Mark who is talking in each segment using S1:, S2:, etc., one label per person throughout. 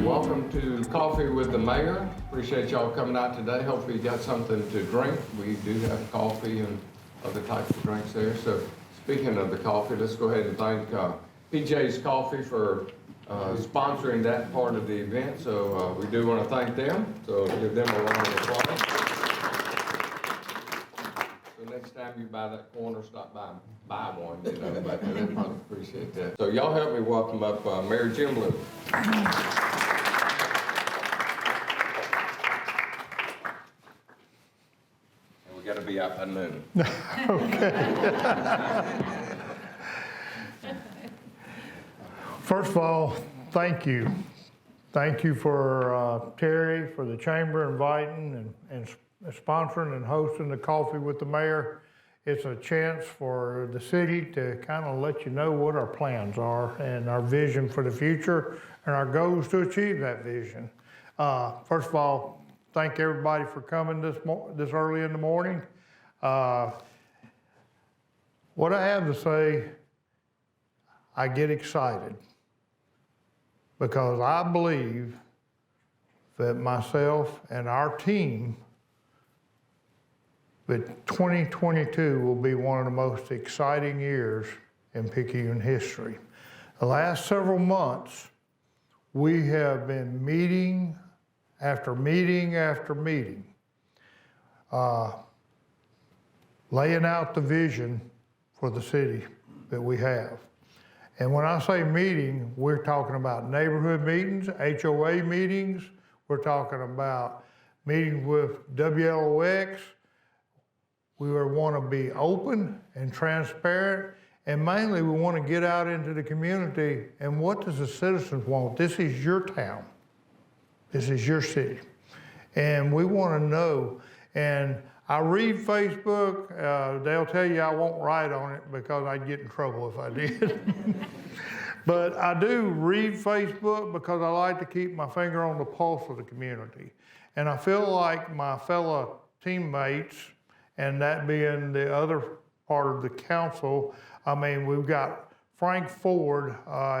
S1: Welcome to Coffee with the Mayor. Appreciate y'all coming out today. Hopefully you got something to drink. We do have coffee and other types of drinks there. So speaking of the coffee, let's go ahead and thank PJ's Coffee for sponsoring that part of the event. So we do want to thank them. So give them a round of applause. So next time you buy that corner, stop by and buy one, you know, but they probably appreciate that. So y'all help me welcome up Mayor Jim Lewis. We got to be out by noon.
S2: First of all, thank you. Thank you for Terry, for the chamber inviting and sponsoring and hosting the Coffee with the Mayor. It's a chance for the city to kind of let you know what our plans are and our vision for the future and our goals to achieve that vision. First of all, thank everybody for coming this early in the morning. What I have to say, I get excited because I believe that myself and our team, that 2022 will be one of the most exciting years in Picayune history. The last several months, we have been meeting after meeting after meeting, laying out the vision for the city that we have. And when I say meeting, we're talking about neighborhood meetings, HOA meetings, we're talking about meetings with WLOX. We want to be open and transparent, and mainly we want to get out into the community and what does the citizens want? This is your town. This is your city. And we want to know. And I read Facebook. They'll tell you I won't write on it because I'd get in trouble if I did. But I do read Facebook because I like to keep my finger on the pulse of the community. And I feel like my fellow teammates, and that being the other part of the council, I mean, we've got Frank Ford.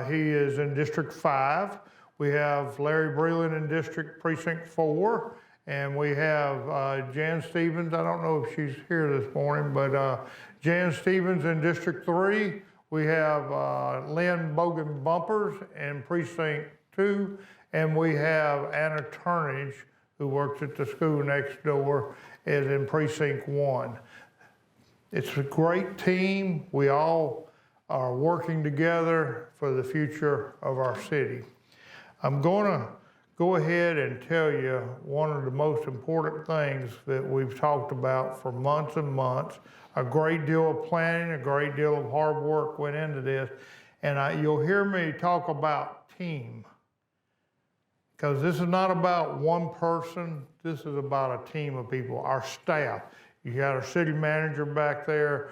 S2: He is in District 5. We have Larry Breland in District Precinct 4. And we have Jan Stevens. I don't know if she's here this morning, but Jan Stevens in District 3. We have Lynn Bogan Bumpers in Precinct 2. And we have Anna Turnage, who works at the school next door, is in Precinct 1. It's a great team. We all are working together for the future of our city. I'm going to go ahead and tell you one of the most important things that we've talked about for months and months. A great deal of planning, a great deal of hard work went into this. And you'll hear me talk about team. Because this is not about one person, this is about a team of people, our staff. You got our city manager back there,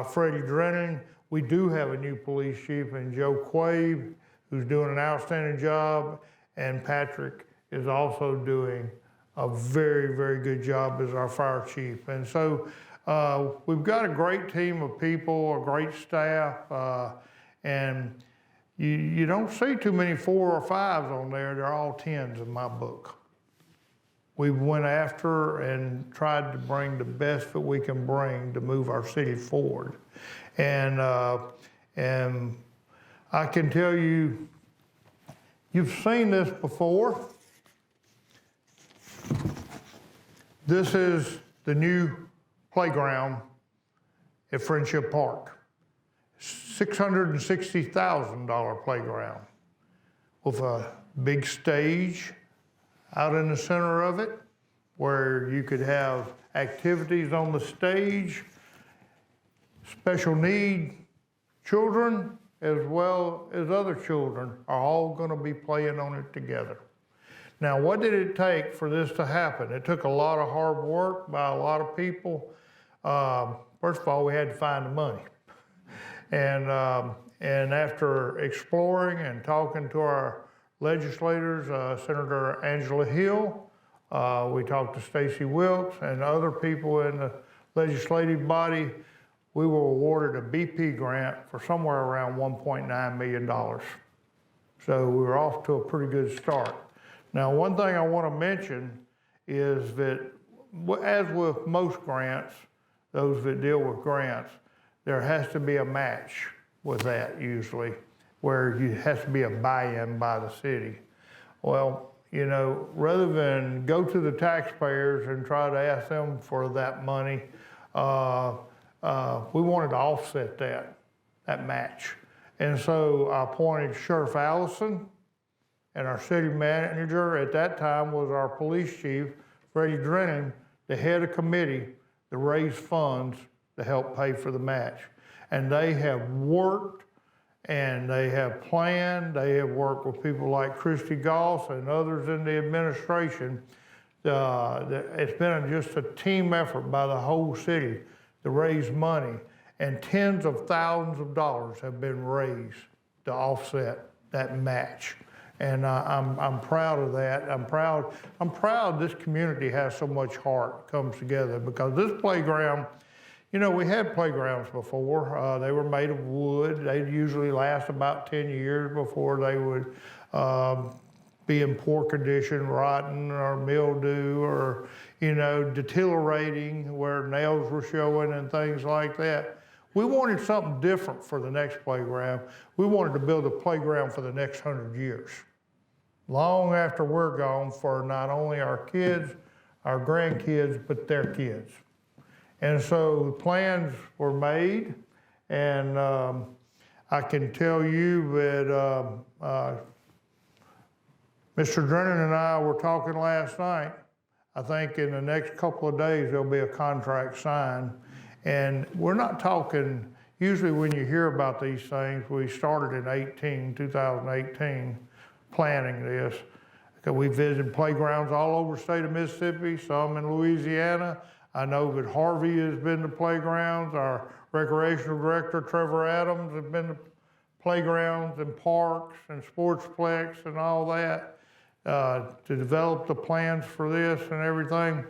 S2: Freddie Drennan. We do have a new police chief in Joe Quabe, who's doing an outstanding job, and Patrick is also doing a very, very good job as our fire chief. And so we've got a great team of people, a great staff, and you don't see too many 4 or 5s on there. They're all 10s in my book. We went after and tried to bring the best that we can bring to move our city forward. And I can tell you, you've seen this before. This is the new playground at Friendship Park. $660,000 playground with a big stage out in the center of it where you could have activities on the stage, special need children as well as other children are all going to be playing on it together. Now, what did it take for this to happen? It took a lot of hard work by a lot of people. First of all, we had to find the money. And after exploring and talking to our legislators, Senator Angela Hill, we talked to Stacy Wilkes and other people in the legislative body, we were awarded a BP grant for somewhere around $1.9 million. So we were off to a pretty good start. Now, one thing I want to mention is that, as with most grants, those that deal with grants, there has to be a match with that usually, where it has to be a buy-in by the city. Well, you know, rather than go to the taxpayers and try to ask them for that money, we wanted to offset that match. And so I appointed Sheriff Allison, and our city manager at that time was our police chief, Freddie Drennan, the head of committee to raise funds to help pay for the match. And they have worked and they have planned. They have worked with people like Christy Goss and others in the administration. It's been just a team effort by the whole city to raise money, and tens of thousands of dollars have been raised to offset that match. And I'm proud of that. I'm proud this community has so much heart comes together, because this playground, you know, we had playgrounds before. They were made of wood. They'd usually last about 10 years before they would be in poor condition, rotten or mildew, or, you know, deteriorating where nails were showing and things like that. We wanted something different for the next playground. We wanted to build a playground for the next 100 years, long after we're gone, for not only our kids, our grandkids, but their kids. And so plans were made, and I can tell you that Mr. Drennan and I were talking last night. I think in the next couple of days there'll be a contract signed. And we're not talking, usually when you hear about these things, we started in 2018, planning this. We visited playgrounds all over the state of Mississippi, some in Louisiana. I know that Harvey has been to playgrounds. Our recreational director, Trevor Adams, has been to playgrounds and parks and sportsplex and all that to develop the plans for this and everything.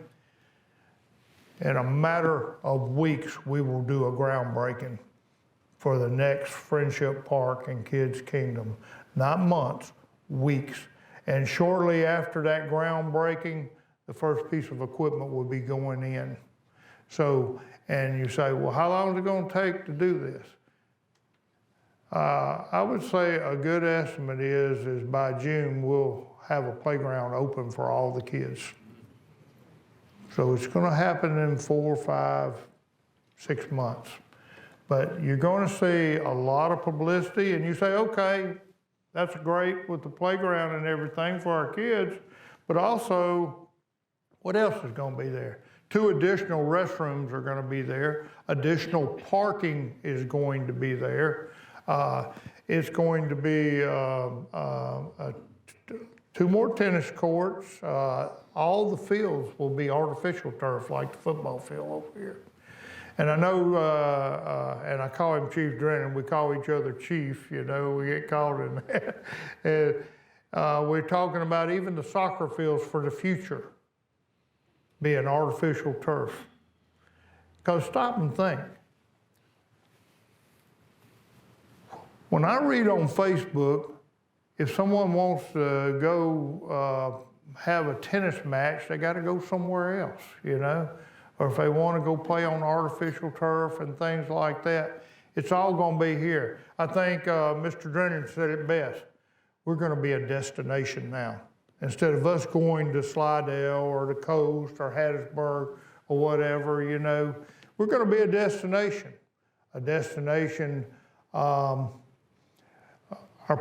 S2: In a matter of weeks, we will do a groundbreaking for the next Friendship Park in Kids Kingdom. Not months, weeks. And shortly after that groundbreaking, the first piece of equipment will be going in. So, and you say, well, how long is it going to take to do this? I would say a good estimate is by June, we'll have a playground open for all the kids. So it's going to happen in 4, 5, 6 months. But you're going to see a lot of publicity, and you say, okay, that's great with the playground and everything for our kids, but also, what else is going to be there? 2 additional restrooms are going to be there. Additional parking is going to be there. It's going to be 2 more tennis courts. All the fields will be artificial turf, like the football field over here. And I know, and I call him Chief Drennan, we call each other Chief, you know, we get called in that. And, we're talking about even the soccer fields for the future being artificial turf. Because stop and think. When I read on Facebook, if someone wants to go have a tennis match, they got to go somewhere else, you know? Or if they want to go play on artificial turf and things like that, it's all going to be here. I think Mr. Drennan said it best. We're going to be a destination now. Instead of us going to Slidell or the coast or Hattiesburg or whatever, you know, we're going to be a destination. A destination. Our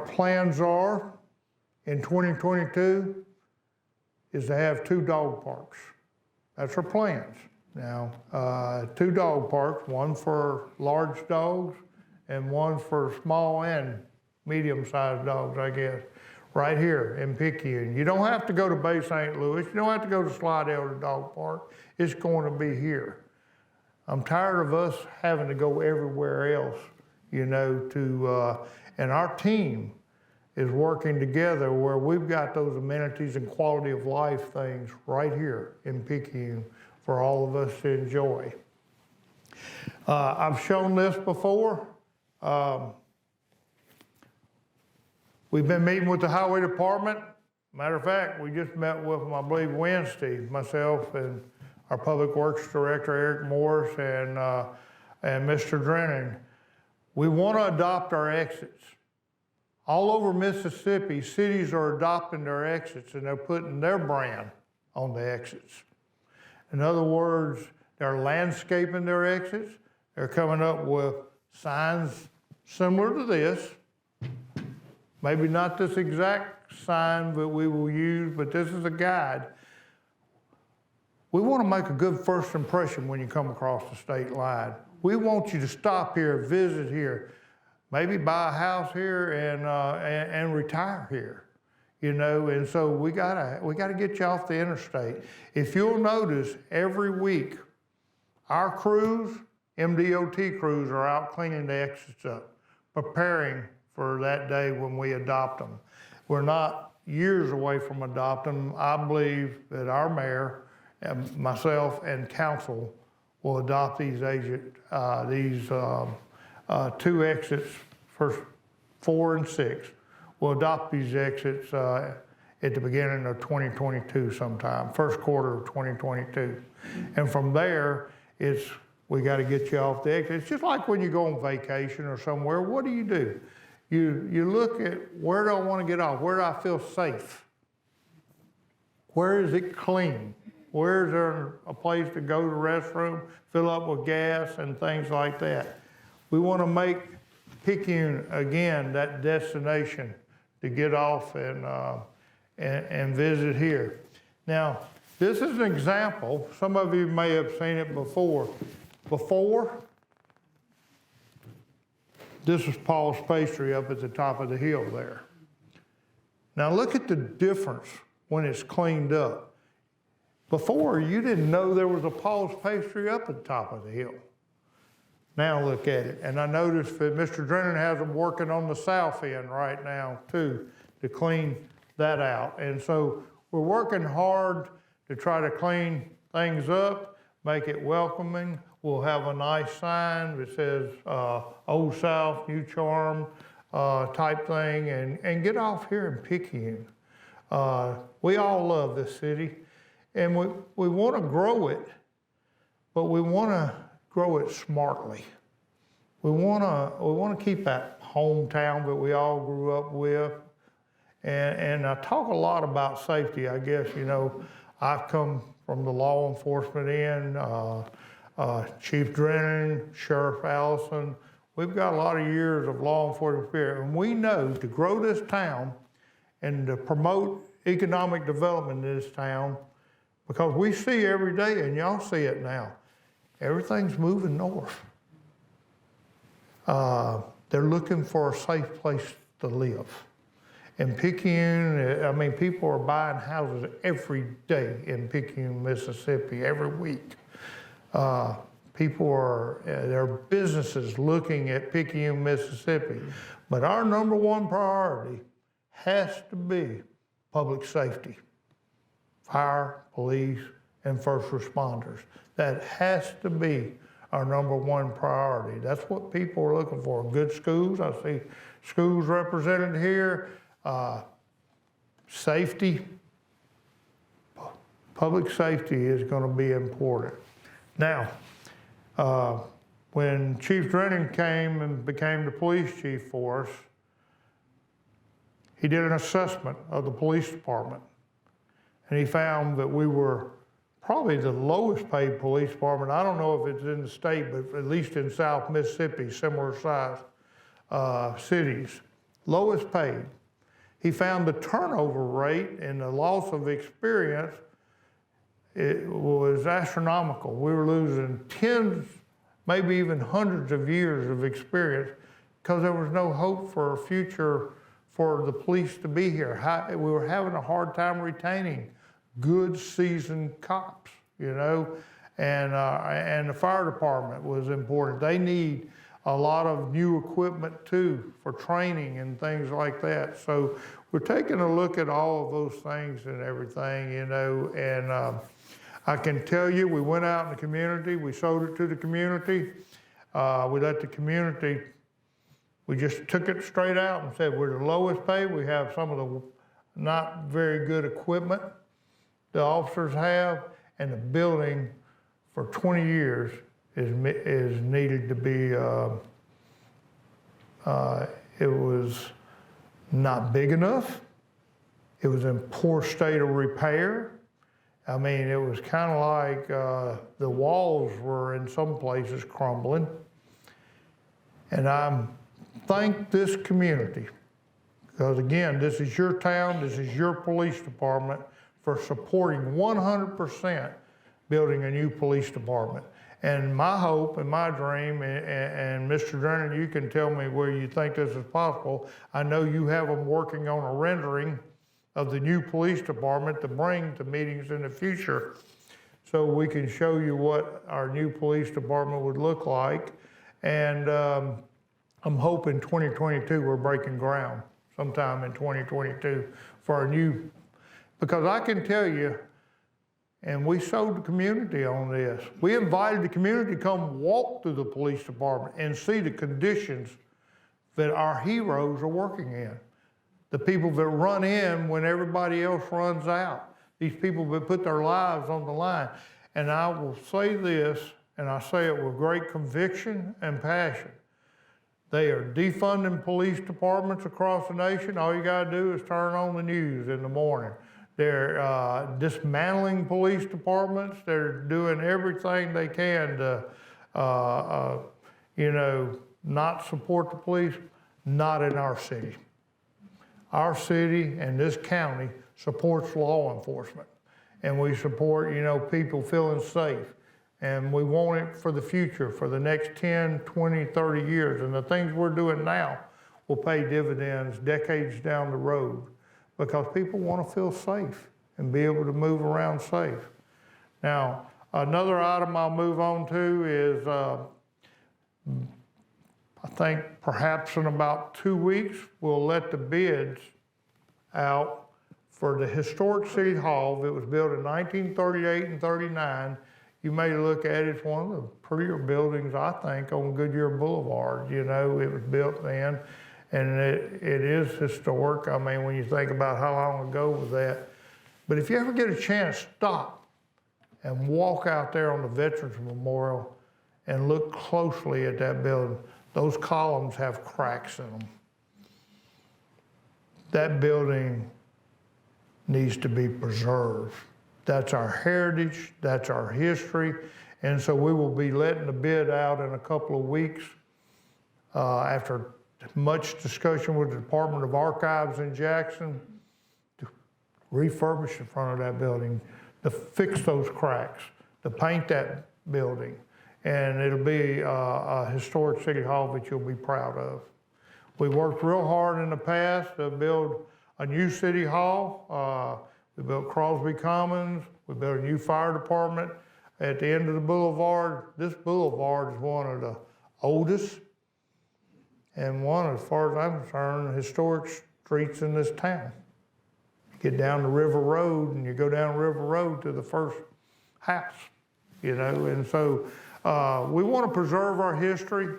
S2: plans are in 2022 is to have 2 dog parks. That's our plans. Now, 2 dog parks, one for large dogs and one for small and medium-sized dogs, I guess, right here in Picayune. You don't have to go to Bay St. Louis. You don't have to go to Slidell to dog park. It's going to be here. I'm tired of us having to go everywhere else, you know, and our team is working together where we've got those amenities and quality of life things right here in Picayune for all of us to enjoy. I've shown this before. We've been meeting with the highway department Matter of fact, we just met with them, I believe, Wednesday, myself and our Public Works Director, Eric Morris, and Mr. Drennan. We want to adopt our exits. All over Mississippi, cities are adopting their exits and they're putting their brand on the exits. In other words, they're landscaping their exits. They're coming up with signs similar to this. Maybe not this exact sign that we will use, but this is a guide. We want to make a good first impression when you come across the state line. We want you to stop here, visit here, maybe buy a house here and retire here, you know. And so we gotta get you off the interstate. If you'll notice, every week our crews, MDOT crews, are out cleaning the exits up, preparing for that day when we adopt them. We're not years away from adopting them. I believe that our mayor and myself and council will adopt these two exits, first 4 and 6. We'll adopt these exits at the beginning of 2022 sometime, first quarter of 2022. And from there, we got to get you off the exit. It's just like when you go on vacation or somewhere, what do? You look at, where do I want to get off? Where do I feel safe? Where is it clean? Where is there a place to go to the restroom, fill up with gas and things like that? We want to make Picayune, again, that destination to get off and visit here. Now, this is an example. Some of you may have seen it before. This is Paul's Pastry up at the top of the hill there. Now look at the difference when it's cleaned up. Before, you didn't know there was a Paul's Pastry up at the top of the hill. Now look at it. And I noticed that Mr. Drennan has them working on the south end right now too, to clean that out. And so we're working hard to try to clean things up, make it welcoming. We'll have a nice sign that says Old South, New Charm type thing, and get off here in Picayune. We all love this city, and we want to grow it, but we want to grow it smartly. We want to keep that hometown that we all grew up with. And I talk a lot about safety. I guess, you know, I've come from the law enforcement end, Chief Drennan, Sheriff Allison. We've got a lot of years of law enforcement experience, and we know to grow this town and to promote economic development in this town, because we see every day, and y'all see it now, everything's moving north. They're looking for a safe place to live. In Picayune, I mean, people are buying houses every day in Picayune, Mississippi, every week. There are businesses looking at Picayune, Mississippi. But our number one priority has to be public safety. Fire, police, and first responders. That has to be our number one priority. That's what people are looking for. Good schools, I see schools represented here. Safety, public safety is going to be important. Now, when Chief Drennan came and became the police chief for us, he did an assessment of the police department, and he found that we were probably the lowest paid police department. I don't know if it's in the state, but at least in South Mississippi, similar sized cities, lowest paid. He found the turnover rate and the loss of experience, it was astronomical. We were losing tens, maybe even hundreds of years of experience because there was no hope for a future for the police to be here. We were having a hard time retaining good seasoned cops, you know, and the fire department was important. They need a lot of new equipment too for training and things like that. So we're taking a look at all of those things and everything, you know, and I can tell you, we went out in the community, we sold it to the community. We let the community, we just took it straight out and said, we're the lowest paid. We have some of the not very good equipment the officers have, and the building for 20 years is needed to be, it was not big enough. It was in poor state of repair. I mean, it was kind of like the walls were in some places crumbling. And I thank this community, because again, this is your town, this is your police department, for supporting 100% building a new police department. And my hope and my dream, and Mr. Drennan, you can tell me where you think this is possible. I know you have them working on a rendering of the new police department to bring to meetings in the future, so we can show you what our new police department would look like. And I'm hoping 2022 we're breaking ground sometime in 2022 for our new, because I can tell you, and we sold the community on this. We invited the community to come walk through the police department and see the conditions that our heroes are working in. The people that run in when everybody else runs out. These people that put their lives on the line. And I will say this, and I say it with great conviction and passion. They are defunding police departments across the nation. All you gotta do is turn on the news in the morning. They're dismantling police departments. They're doing everything they can to, not support the police. Not in our city. Our city and this county supports law enforcement. And we support, people feeling safe. And we want it for the future, for the next 10, 20, 30 years. And the things we're doing now will pay dividends decades down the road, because people want to feel safe and be able to move around safe. Now, another item I'll move on to is, I think perhaps in about 2 weeks, we'll let the bids out for the historic City Hall. It was built in 1938 and 39. You may look at it, it's one of the prettier buildings, I think, on Goodyear Boulevard. It was built then, and it is historic. I mean, when you think about how long ago was that. But if you ever get a chance, stop and walk out there on the Veterans Memorial and look closely at that building. Those columns have cracks in them. That building needs to be preserved. That's our heritage, that's our history, and so we will be letting the bid out in a couple of weeks after much discussion with the Department of Archives in Jackson to refurbish the front of that building, to fix those cracks, to paint that building, and it'll be a historic City Hall that you'll be proud of. We worked real hard in the past to build a new City Hall. We built Crosby Commons. We built a new fire department at the end of the boulevard. This boulevard is one of the oldest and one, as far as I'm concerned, historic streets in this town. You get down the River Road and you go down River Road to the first house, and so we want to preserve our history.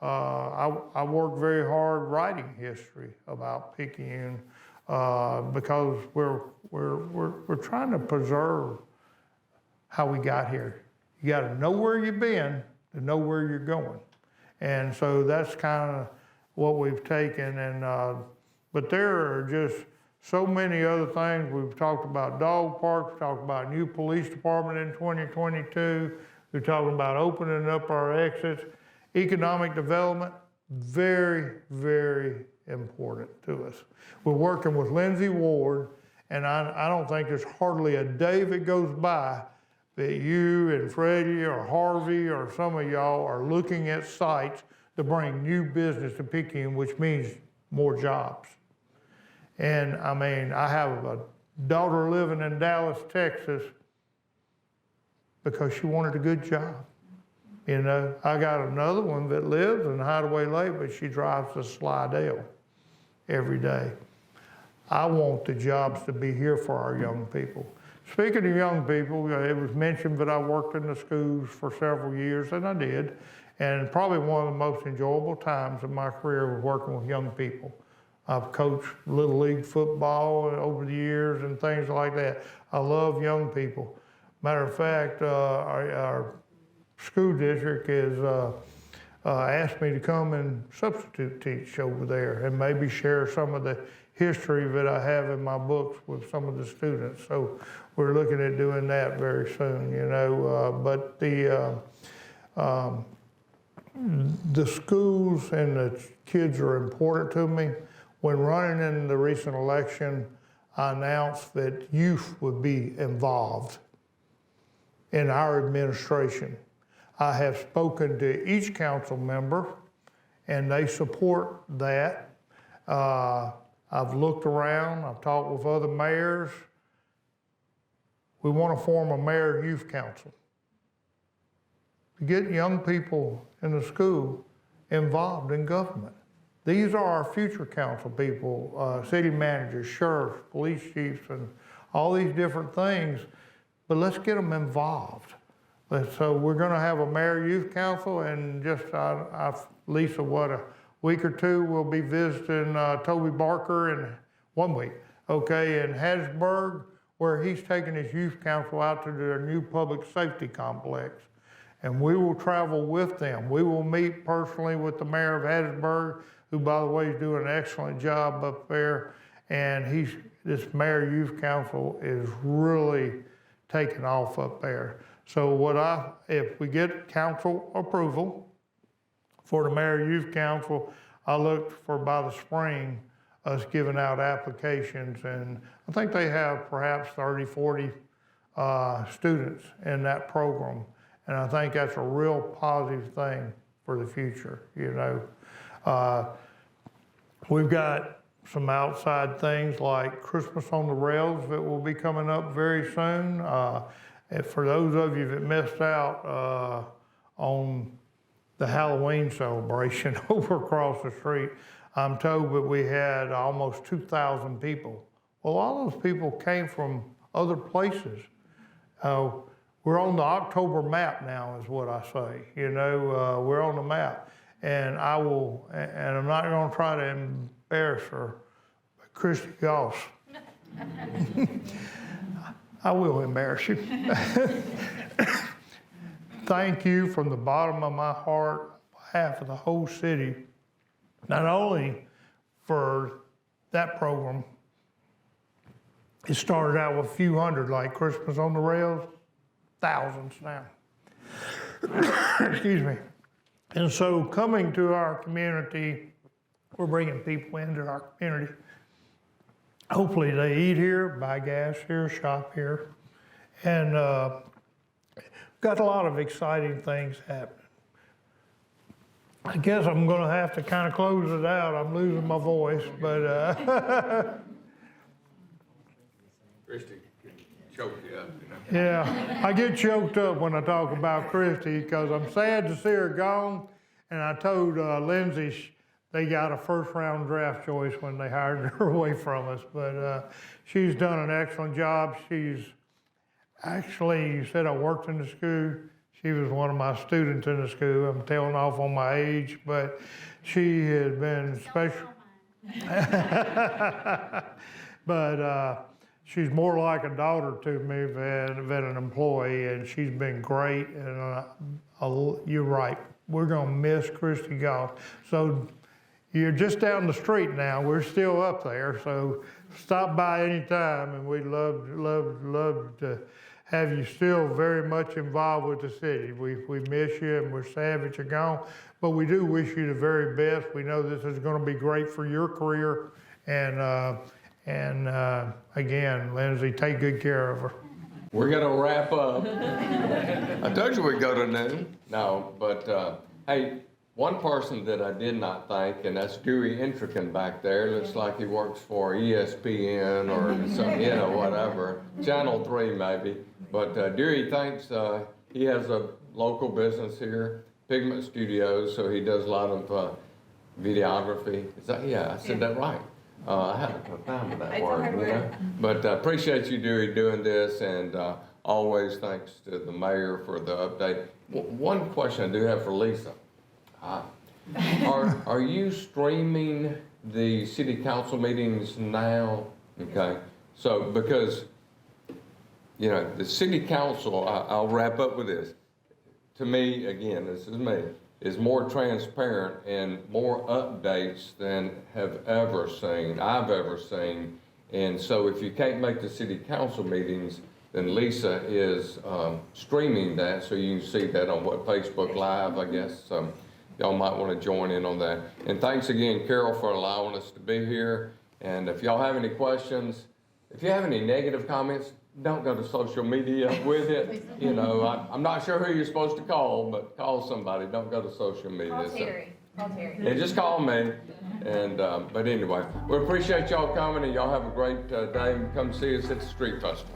S2: I work very hard writing history about Picayune because we're trying to preserve how we got here. You got to know where you've been to know where you're going, and so that's kind of what we've taken. And but there are just so many other things. We've talked about dog parks. Talked about new police department in 2022. We're talking about opening up our exits. Economic development, very, very important to us. We're working with Lindsay Ward, and I don't think there's hardly a day that goes by that you and Freddie or Harvey or some of y'all are looking at sites to bring new business to Picayune, which means more jobs. And I mean, I have a daughter living in Dallas, Texas, because she wanted a good job. I got another one that lives in Hideaway Lake, but she drives to Slidell every day. I want the jobs to be here for our young people. Speaking of young people, it was mentioned that I worked in the schools for several years, and I did. And probably one of the most enjoyable times of my career was working with young people. I've coached Little League football over the years and things like that. I love young people. Matter of fact, our school district is asked me to come and substitute teach over there and maybe share some of the history that I have in my books with some of the students. So we're looking at doing that very soon, you know. But the schools and the kids are important to me. When running in the recent election, I announced that youth would be involved in our administration. I have spoken to each council member and they support that. I've looked around, I've talked with other mayors. We want to form a mayor youth council to get young people in the school involved in government. These are our future council people, city managers, sheriffs, police chiefs, and all these different things, but let's get them involved. So we're gonna have a mayor youth council, and just, Lisa, a week or two, we'll be visiting Toby Barker in 1 week, okay, in Hattiesburg, where he's taking his youth council out to their new public safety complex. And we will travel with them. We will meet personally with the mayor of Hattiesburg, who, by the way, is doing an excellent job up there. And this mayor youth council is really taking off up there. So if we get council approval for the mayor youth council, I look for by the spring us giving out applications, and I think they have perhaps 30, 40 students in that program. And I think that's a real positive thing for the future, you know. We've got some outside things like Christmas on the Rails that will be coming up very soon. And for those of you that missed out on the Halloween celebration over across the street, I'm told that we had almost 2,000 people. Well, all those people came from other places. We're on the October map now, is what I say. You know, we're on the map. And I'm not gonna try to embarrass her, but Christy Goss, I will embarrass you. Thank you from the bottom of my heart, on behalf of the whole city, not only for that program. It started out with a few hundred, like Christmas on the Rails, thousands now. Excuse me. And so coming to our community, we're bringing people into our community. Hopefully they eat here, buy gas here, shop here. And got a lot of exciting things happening. I guess I'm gonna have to kind of close it out. I'm losing my voice, but
S1: Christy can choke you up, you know.
S2: yeah, I get choked up when I talk about Christy because I'm sad to see her gone. And I told Lindsay they got a first-round draft choice when they hired her away from us. But she's done an excellent job. She's actually, you said I worked in the school. She was one of my students in the school. I'm tailing off on my age, but she has been special. But she's more like a daughter to me than an employee, and she's been great. And you're right, we're gonna miss Christy Goss. So you're just down the street now. We're still up there, so stop by anytime, and we'd love to have you still very much involved with the city. We miss you, and we're sad that you're gone, but we do wish you the very best. We know this is gonna be great for your career, and again, Lindsay, take good care of her.
S1: We're gonna wrap up. I told you we'd go to noon. No, but hey, one person that I did not thank, and that's Dewey Intrican back there. Looks like he works for ESPN or some, you know, whatever, Channel 3 maybe. But Dewey thanks, he has a local business here, Pigment Studios, so he does a lot of videography. Is that, yeah, I said that right. I haven't come down with that word, you know. But Appreciate you, Dewey, doing this, and always thanks to the mayor for the update. One question I do have for Lisa. Are you streaming the city council meetings now? Okay, so because, you know, the city council, I'll wrap up with this. To me, again, this is me, is more transparent and more updates than I've ever seen. And so if you can't make the city council meetings, then Lisa is streaming that, so you can see that on Facebook Live, I guess. Y'all might want to join in on that. And thanks again, Carol, for allowing us to be here. And if y'all have any questions, if you have any negative comments, don't go to social media with it. You know, I'm not sure who you're supposed to call, but call somebody. Don't go to social media.
S3: Call Terry. Call Terry.
S1: Yeah, just call me. And but anyway, we appreciate y'all coming, and y'all have a great day. Come see us at the Street Festival.